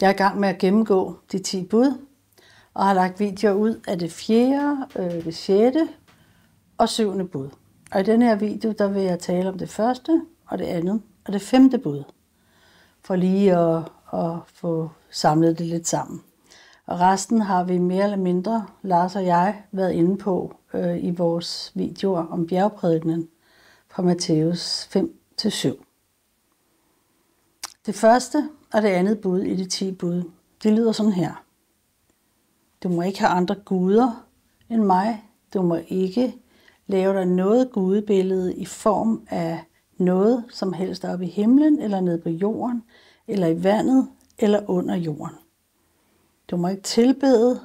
Jeg er i gang med at gennemgå de 10 bud, og har lagt videoer ud af det 4., det 6. og 7. bud. Og i denne her video, der vil jeg tale om det 1., og det 2. og det 5. bud, for lige at få samlet det lidt sammen. Og resten har vi mere eller mindre, Lars og jeg, været inde på i vores videoer om bjergprædikenen fra Matthæus 5-7. Det første og det 2. bud i de 10 bud, det lyder sådan her. Du må ikke have andre guder end mig. Du må ikke lave dig noget gudebillede i form af noget, som helst oppe i himlen, eller nede på jorden, eller i vandet, eller under jorden. Du må ikke tilbede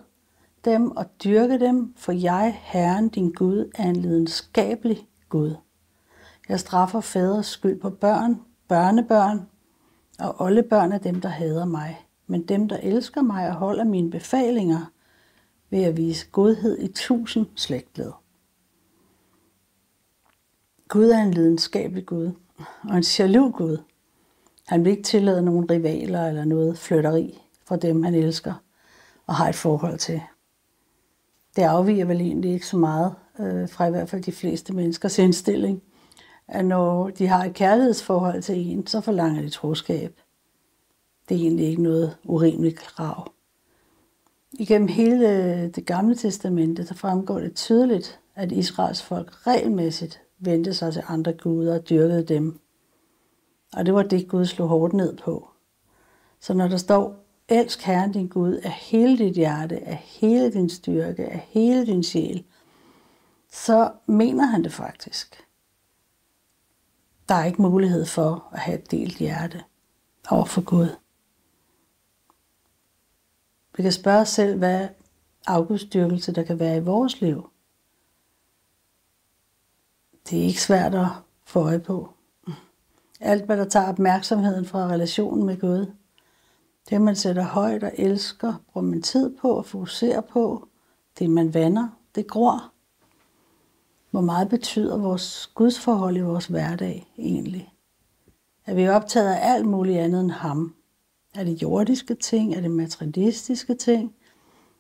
dem og dyrke dem, for jeg, Herren, din Gud, er en lidenskabelig Gud. Jeg straffer fædres skyld på børn, børnebørn og oldebørn af dem, der hader mig. Men dem, der elsker mig og holder mine befalinger, vil jeg vise godhed i 1000 slægtled. Gud er en lidenskabelig Gud og en jaloux Gud. Han vil ikke tillade nogen rivaler eller noget flytteri fra dem, han elsker og har et forhold til. Det afviger vel egentlig ikke så meget fra i hvert fald de fleste menneskers indstilling, at når de har et kærlighedsforhold til en, så forlanger de troskab. Det er egentlig ikke noget urimeligt krav. Igennem hele det gamle testamente, der fremgår det tydeligt, at Israels folk regelmæssigt vendte sig til andre guder og dyrkede dem. Og det var det, Gud slog hårdt ned på. Så når der står, elsk Herren din Gud af hele dit hjerte, af hele din styrke, af hele din sjæl, så mener han det faktisk. Der er ikke mulighed for at have et delt hjerte over for Gud. Vi kan spørge os selv, hvad afgudsdyrkelse der kan være i vores liv. Det er ikke svært at få øje på. Alt, hvad der tager opmærksomheden fra relationen med Gud, det man sætter højt og elsker, bruger man tid på og fokuserer på, det man vander, det gror. Hvor meget betyder vores gudsforhold i vores hverdag egentlig? Er vi optaget af alt muligt andet end ham? Er det jordiske ting? Er det materialistiske ting?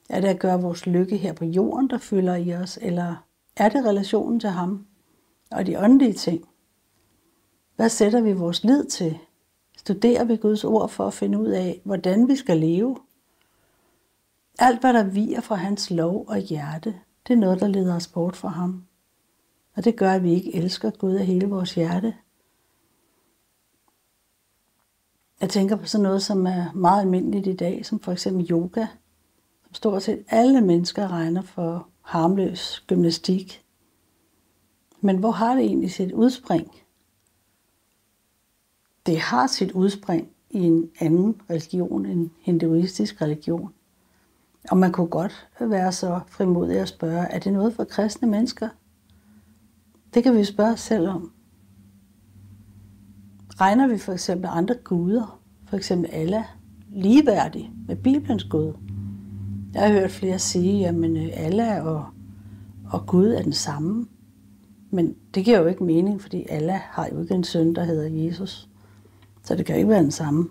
Er det at gøre vores lykke her på jorden, der fylder i os? Eller er det relationen til ham og de åndelige ting? Hvad sætter vi vores lid til? Studerer vi Guds ord for at finde ud af, hvordan vi skal leve? Alt, hvad der viger fra hans lov og hjerte, det er noget, der leder os bort fra ham. Og det gør, at vi ikke elsker Gud af hele vores hjerte. Jeg tænker på sådan noget, som er meget almindeligt i dag, som for eksempel yoga, som stort set alle mennesker regner for harmløs gymnastik. Men hvor har det egentlig sit udspring? Det har sit udspring i en anden religion, en hinduistisk religion. Og man kunne godt være så frimodig at spørge, er det noget for kristne mennesker? Det kan vi spørge os selv om. Regner vi for eksempel andre guder, for eksempel Allah, ligeværdige med Bibelens Gud? Jeg har hørt flere sige, at Allah og Gud er den samme. Men det giver jo ikke mening, fordi Allah har jo ikke en søn, der hedder Jesus. Så det kan ikke være den samme.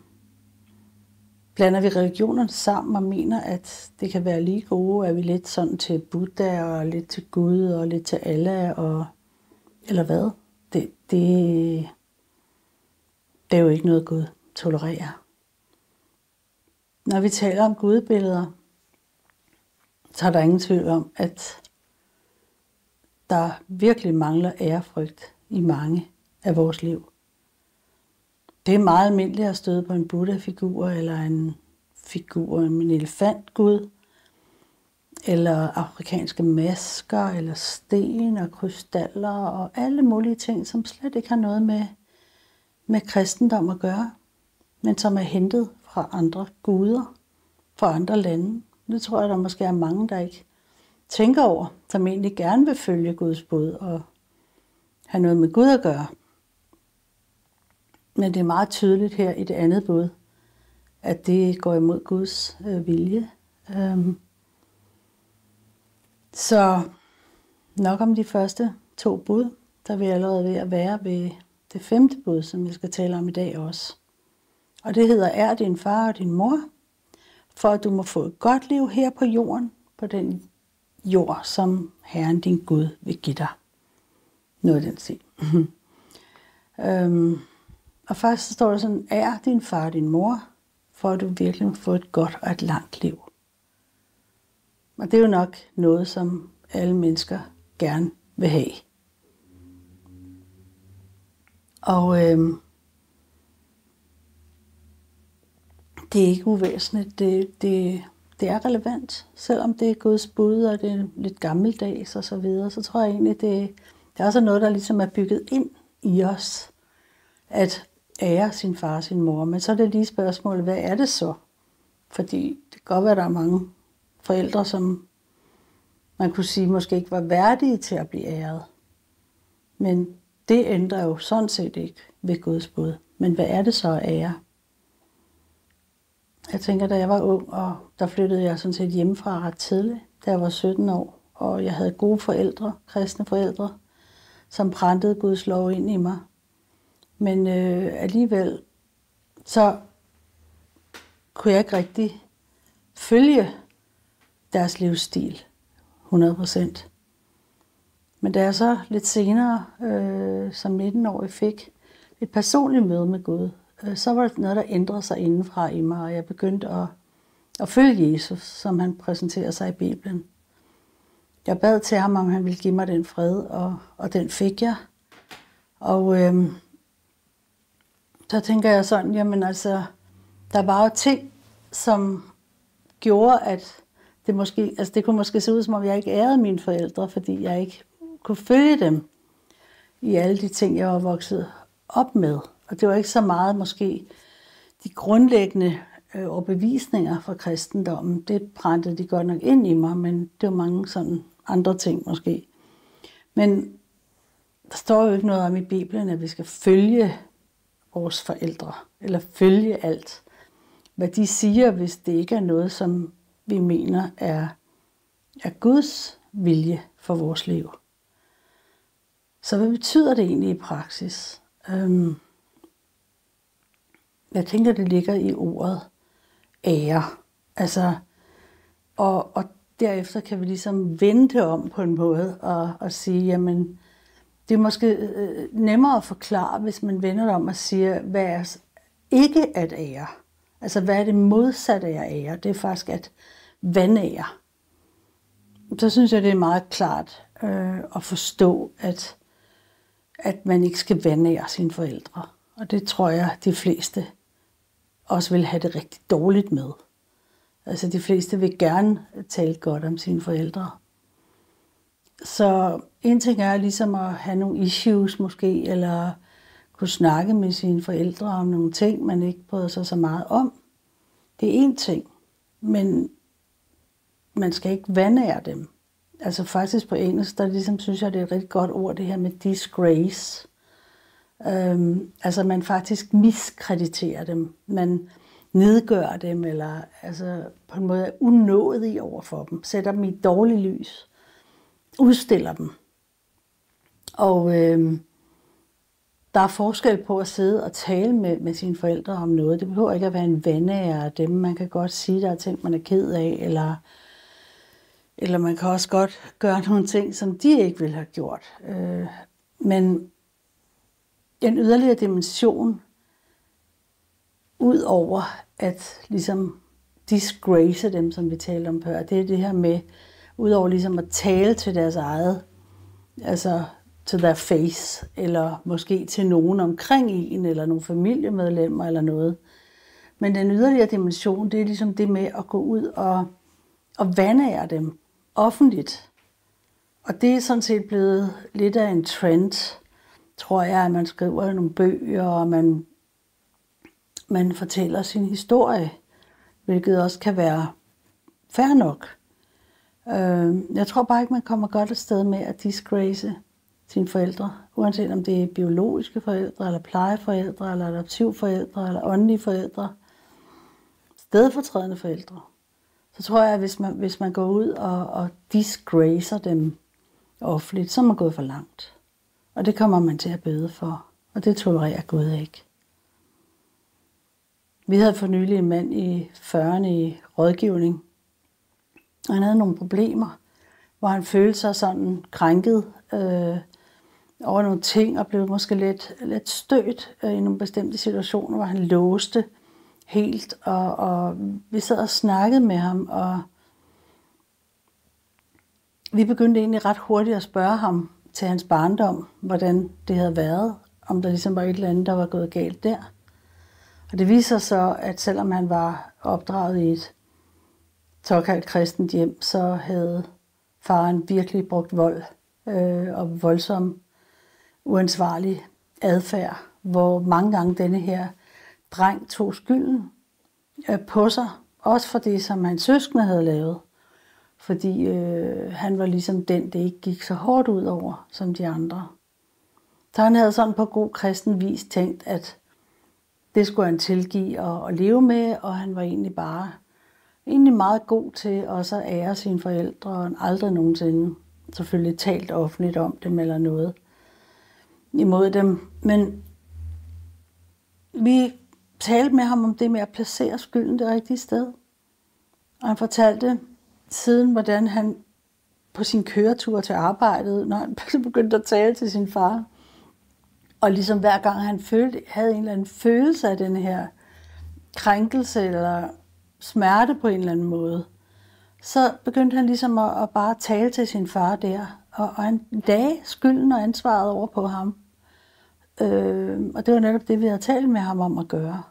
Blander vi religionerne sammen og mener, at det kan være lige gode, er vi lidt sådan til Buddha og lidt til Gud og lidt til Allah eller hvad? Det er jo ikke noget Gud tolererer. Når vi taler om gudebilleder, så er der ingen tvivl om, at der virkelig mangler ærefrygt i mange af vores liv. Det er meget almindeligt at støde på en Buddha-figur, eller en figur med en elefantgud, eller afrikanske masker, eller sten og krystaller, og alle mulige ting, som slet ikke har noget med kristendom at gøre, men som er hentet fra andre guder, fra andre lande. Det tror jeg, der måske er mange, der ikke tænker over, som egentlig gerne vil følge Guds bud og have noget med Gud at gøre. Men det er meget tydeligt her i det 2. bud, at det går imod Guds vilje. Så nok om de første 2 bud, der vil jeg allerede ved at være ved det 5. bud, som jeg skal tale om i dag også. Og det hedder, er din far og din mor, for at du må få et godt liv her på jorden, på den jord, som Herren din Gud vil give dig. Noget den stil. Og først så står der sådan, er din far og din mor, for at du virkelig må få et godt og et langt liv. Og det er jo nok noget, som alle mennesker gerne vil have. Og det er ikke uvæsentligt. Det er relevant, selvom det er Guds bud, og det er lidt gammeldags og så videre. Så tror jeg egentlig, det er også noget, der ligesom er bygget ind i os, at ære sin far og sin mor. Men så er det lige spørgsmålet, hvad er det så? Fordi det kan godt være, at der er mange forældre, som man kunne sige måske ikke var værdige til at blive æret. Men det ændrer jo sådan set ikke ved Guds bud. Men hvad er det så at ære? Jeg tænker, da jeg var ung, og der flyttede jeg sådan set hjemmefra ret tidligt, da jeg var 17 år. Og jeg havde gode forældre, kristne forældre, som prantede Guds lov ind i mig. Men alligevel, så kunne jeg ikke rigtig følge deres livsstil 100%. Men da jeg så lidt senere, som 19-årig, fik et personligt møde med Gud, så var det noget, der ændrede sig indenfra i mig, og jeg begyndte at følge Jesus, som han præsenterer sig i Bibelen. Jeg bad til ham, om han ville give mig den fred, og den fik jeg. Og så tænker jeg sådan, jamen altså, der var jo ting, som gjorde, at det kunne måske se ud, som om jeg ikke ærede mine forældre, fordi jeg ikke kunne følge dem i alle de ting, jeg var vokset op med. Og det var ikke så meget måske de grundlæggende overbevisninger fra kristendommen. Det brændte de godt nok ind i mig, men det var mange sådan andre ting måske. Men der står jo ikke noget om i Bibelen, at vi skal følge vores forældre, eller følge alt, hvad de siger, hvis det ikke er noget, som vi mener er Guds vilje for vores liv. Så hvad betyder det egentlig i praksis? Jeg tænker, det ligger i ordet ære. Altså, og derefter kan vi ligesom vende det om på en måde og sige, jamen, det er måske nemmere at forklare, hvis man vender det om og siger, hvad er ikke at ære? Altså, hvad er det modsatte af at ære? Det er faktisk at vanære. Så synes jeg, det er meget klart at forstå, at man ikke skal vanære sine forældre. Og det tror jeg, de fleste også vil have det rigtig dårligt med. Altså, de fleste vil gerne tale godt om sine forældre. Så en ting er ligesom at have nogle issues måske, eller kunne snakke med sine forældre om nogle ting, man ikke bryder sig så meget om. Det er en ting, men man skal ikke vanære dem. Altså faktisk på engelsk, der ligesom synes jeg, det er et rigtig godt ord, det her med disgrace. Altså man faktisk miskrediterer dem, man nedgør dem, eller altså på en måde er unådig over for dem, sætter dem i et dårligt lys, udstiller dem. Og der er forskel på at sidde og tale med sine forældre om noget. Det behøver ikke at være en vanære af dem. Man kan godt sige, der er ting, man er ked af, eller man kan også godt gøre nogle ting, som de ikke ville have gjort. Men en yderligere dimension, ud over at ligesom disgrace dem, som vi talte om før, det er det her med, ud over ligesom at tale til deres eget, altså til their face, eller måske til nogen omkring en, eller nogle familiemedlemmer, eller noget. Men den yderligere dimension, det er ligesom det med at gå ud og vanære dem offentligt. Og det er sådan set blevet lidt af en trend, tror jeg, at man skriver nogle bøger, og man fortæller sin historie, hvilket også kan være fair nok. Jeg tror bare ikke, man kommer godt afsted med at disgrace sine forældre, uanset om det er biologiske forældre, eller plejeforældre, eller adoptivforældre, eller åndelige forældre, stedfortrædende forældre. Så tror jeg, at hvis man går ud og disgracer dem offentligt, så er man gået for langt. Og det kommer man til at bøde for, og det tolererer Gud ikke. Vi havde for nylig en mand i 40'erne i rådgivning, og han havde nogle problemer, hvor han følte sig sådan krænket over nogle ting, og blev måske lidt stødt i nogle bestemte situationer, hvor han låste helt, og vi sad og snakkede med ham, og vi begyndte egentlig ret hurtigt at spørge ham til hans barndom, hvordan det havde været, om der ligesom var et eller andet, der var gået galt der. Og det viser så, at selvom han var opdraget i et såkaldt kristent hjem, så havde faren virkelig brugt vold og voldsom, uansvarlig adfærd, hvor mange gange denne her dreng tog skylden på sig, også for det, som hans søskende havde lavet. Fordi han var ligesom den, det ikke gik så hårdt ud over som de andre. Så han havde sådan på god kristen vis tænkt, at det skulle han tilgive og leve med, og han var egentlig meget god til også at ære sine forældre, og aldrig nogensinde selvfølgelig talt offentligt om dem eller noget imod dem. Men vi talte med ham om det med at placere skylden det rigtige sted. Og han fortalte siden, hvordan han på sin køretur til arbejdet, når han begyndte at tale til sin far, og ligesom hver gang han havde en eller anden følelse af den her krænkelse eller smerte på en eller anden måde, så begyndte han ligesom at bare tale til sin far der, og han lagde skylden og ansvaret over på ham. Og det var netop det, vi havde talt med ham om at gøre.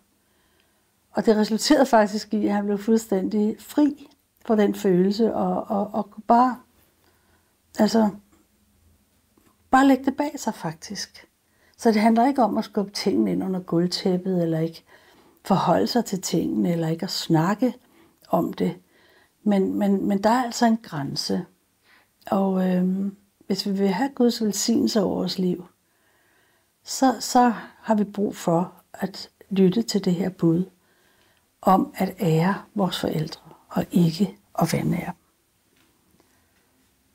Og det resulterede faktisk i, at han blev fuldstændig fri for den følelse, og kunne bare lægge det bag sig faktisk. Så det handler ikke om at skubbe tingene ind under gulvtæppet, eller ikke forholde sig til tingene, eller ikke at snakke om det. Men der er altså en grænse. Og hvis vi vil have Guds velsignelse over vores liv, så har vi brug for at lytte til det her bud om at ære vores forældre, og ikke at vanære dem.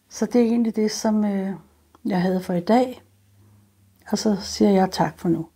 Så det er egentlig det, som jeg havde for i dag. Og så siger jeg tak for nu.